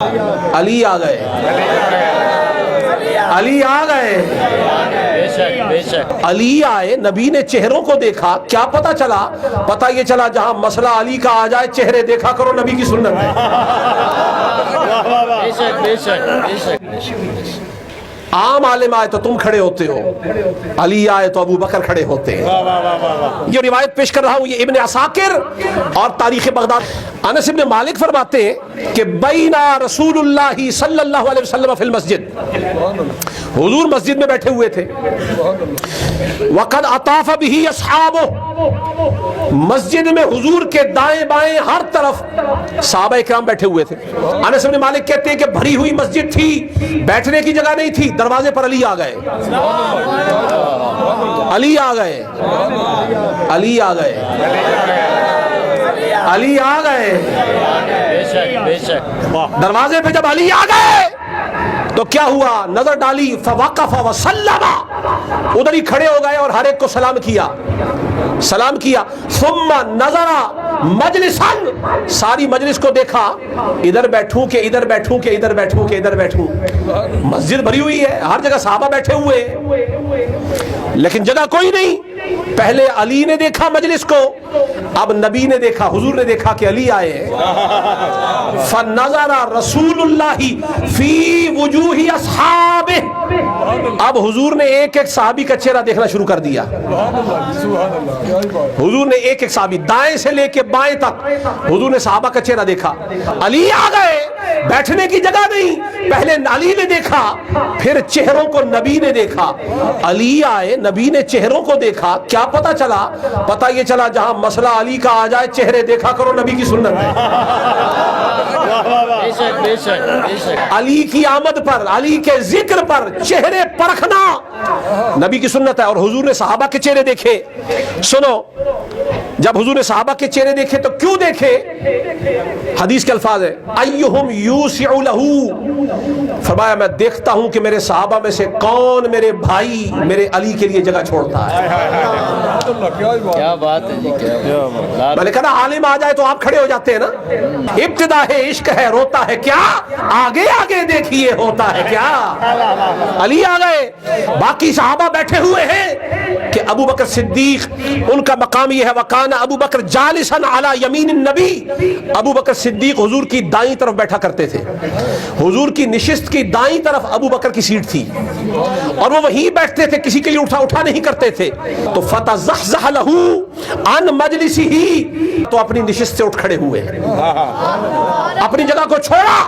علی آ گئے، علی آ گئے، بے شک علی آئے، نبی نے چہروں کو دیکھا، کیا پتا چلا؟ پتا یہ چلا جہاں مسئلہ علی کا آ جائے چہرے دیکھا کرو، نبی کی سنت ہے۔ بے شک عام عالم آئے تو تم کھڑے ہوتے ہو، علی آئے تو ابو بکر کھڑے ہوتے ہیں۔ یہ روایت پیش کر رہا ہوں، یہ ابن عساکر اور تاریخ بغداد۔ انس بن مالک فرماتے ہیں کہ بینا رسول اللہ صلی اللہ علیہ وسلم فی المسجد، حضور مسجد میں بیٹھے ہوئے تھے، وقد اطاف به اصحابہ، مسجد میں حضور کے دائیں بائیں ہر طرف صحابہ اکرام بیٹھے ہوئے تھے۔ انس بن مالک کہتے ہیں کہ بھری ہوئی مسجد تھی، بیٹھنے کی جگہ نہیں تھی، دروازے پر علی آ گئے، علی آ گئے، علی آ گئے، علی آ گئے، بے شک دروازے پہ جب علی آ گئے تو کیا ہوا؟ نظر ڈالی، فوقف وسلم، ادھر ہی کھڑے ہو گئے اور ہر ایک کو سلام کیا، سلام کیا۔ ثم نظر مجلسا، ساری مجلس کو دیکھا، ادھر بیٹھوں کہ ادھر بیٹھوں کہ ادھر بیٹھوں کہ ادھر بیٹھوں، مسجد بھری ہوئی ہے، ہر جگہ صحابہ بیٹھے ہوئے لیکن جگہ کوئی نہیں۔ پہلے علی نے دیکھا مجلس کو، اب نبی نے دیکھا، حضور نے دیکھا کہ علی آئے ہیں۔ فنظر رسول اللہ فی وجوہ اصحابہ، اب حضور نے ایک ایک صحابی کا چہرہ دیکھنا شروع کر دیا، حضور نے ایک ایک صحابی، دائیں سے لے کے بائیں تک حضور نے صحابہ کا چہرہ دیکھا۔ علی آ گئے، بیٹھنے کی جگہ نہیں، پہلے علی نے دیکھا، پھر چہروں کو نبی نے دیکھا۔ علی آئے، نبی نے چہروں کو دیکھا، کیا پتا چلا؟ پتا یہ چلا جہاں مسئلہ علی کا آ جائے چہرے دیکھا کرو، نبی کی سنت ہے۔ بے شک علی کی آمد پر، علی کے ذکر پر چہرے پرکھنا نبی کی سنت ہے۔ اور حضور نے صحابہ کے چہرے دیکھے، سنو، جب حضور نے صحابہ کے چہرے دیکھے تو کیوں دیکھے؟ حدیث کے الفاظ ہے، ایہم یوسع لہ، فرمایا میں دیکھتا ہوں کہ میرے صحابہ میں سے کون میرے بھائی میرے علی کے لیے جگہ چھوڑتا ہے۔ کیا بات ہے جی، کیا بات۔ میں نے کہا نا عالم آ جائے تو آپ کھڑے ہو جاتے ہیں نا۔ ابتدا ہے عشق ہے، روتا ہے کیا، آگے آگے دیکھیے ہوتا ہے کیا۔ علی آ گئے، باقی صحابہ بیٹھے ہوئے ہیں کہ ابو بکر صدیق، ان کا مقام یہ ہے، وکان ابو بکر جالسا علی یمین النبی، ابو بکر صدیق حضور کی دائیں طرف بیٹھا کرتے تھے، حضور کی نشست کی دائیں طرف ابو بکر کی سیٹ تھی اور وہ وہیں بیٹھتے تھے، کسی کے لیے اٹھا نہیں کرتے تھے۔ تو فتزحزح لہ عن مجلسہ، تو اپنی نشست سے اٹھ کھڑے ہوئے، اپنی جگہ کو چھوڑا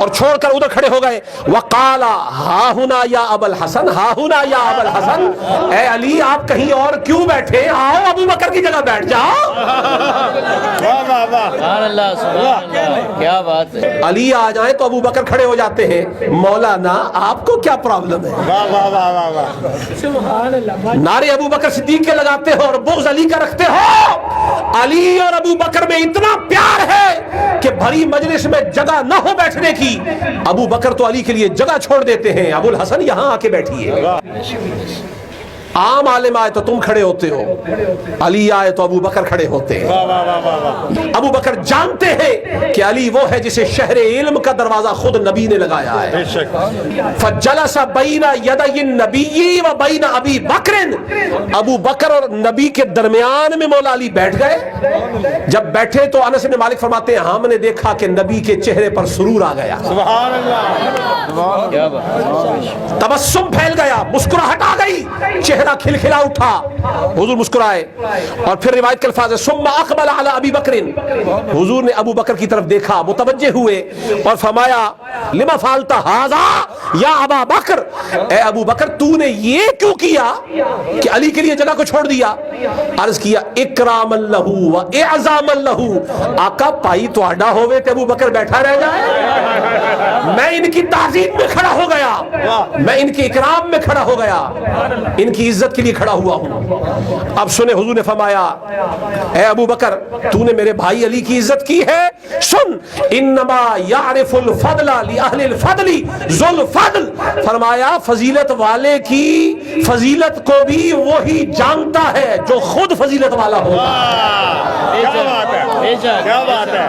اور چھوڑ کر ادھر کھڑے ہو گئے۔ وقال ہا ہنا یا ابا الحسن، ہا ہنا یا ابا الحسن، اے علی آپ کہیں اور کیوں بیٹھے، آؤ ابو بکر کی جگہ بیٹھ جاؤ۔ سبحان اللہ سبحان اللہ، کیا بات ہے۔ علی آ جائیں تو ابو بکر کھڑے ہو جاتے ہیں، مولانا آپ کو کیا پرابلم ہے؟ نعرے ابو بکر صدیق کے لگاتے ہو اور بغض علی کا رکھتے ہو۔ علی اور ابو بکر میں اتنا پیار ہے کہ بھری مجلس میں جگہ نہ ہو بیٹھنے کی، ابو بکر تو علی کے لیے جگہ چھوڑ دیتے ہیں، ابو الحسن یہاں آ کے بیٹھیے۔ عام عالم آئے تو تم کھڑے ہوتے ہو، علی آئے تو ابو بکر کھڑے ہوتے ہیں۔ ابو بکر جانتے ہیں کہ علی وہ ہے جسے شہر علم کا دروازہ خود نبی نے لگایا ہے۔ فجلس بین یدی النبی و بین ابی بکر، ابو بکر اور نبی کے درمیان میں مولا علی بیٹھ گئے۔ جب بیٹھے تو انس بن مالک فرماتے ہیں ہم نے دیکھا کہ نبی کے چہرے پر سرور آ گیا، تبسم پھیل گیا، مسکراہٹ آ گئی، چہرہ کھلکھلا اٹھا، حضور مسکرائے۔ اور پھر روایت کے الفاظ ہے ثم اقبل علی ابی بکر، حضور نے ابو بکر کی طرف دیکھا، متوجہ ہوئے اور فرمایا لما فعلت ھذا یا ابا بکر، اے ابو بکر تو نے یہ کیوں کیا کہ علی کے لیے جگہ کو چھوڑ دیا؟ عرض کیا اکراما لہ و اعظاما لہ، آقا پائی تواڈا ہوئے تے ابو بکر بیٹھا رہ جائے، میں ان کی تعظیم میں کھڑا ہو گیا، میں ان کے اکرام میں کھڑا ہو گیا، ان کی عزت کے لیے کھڑا ہوا ہوں۔ اب سنے، حضور نے فرمایا اے ابو بکر تو نے میرے بھائی علی کی عزت کی ہے، سن انما یعرف الفضل لأہل الفضل ذو الفضل، فرمایا فضیلت والے کی فضیلت کو بھی وہی جانتا ہے جو خود فضیلت والا ہوگا۔ کیا بات ہے، کیا بات ہے۔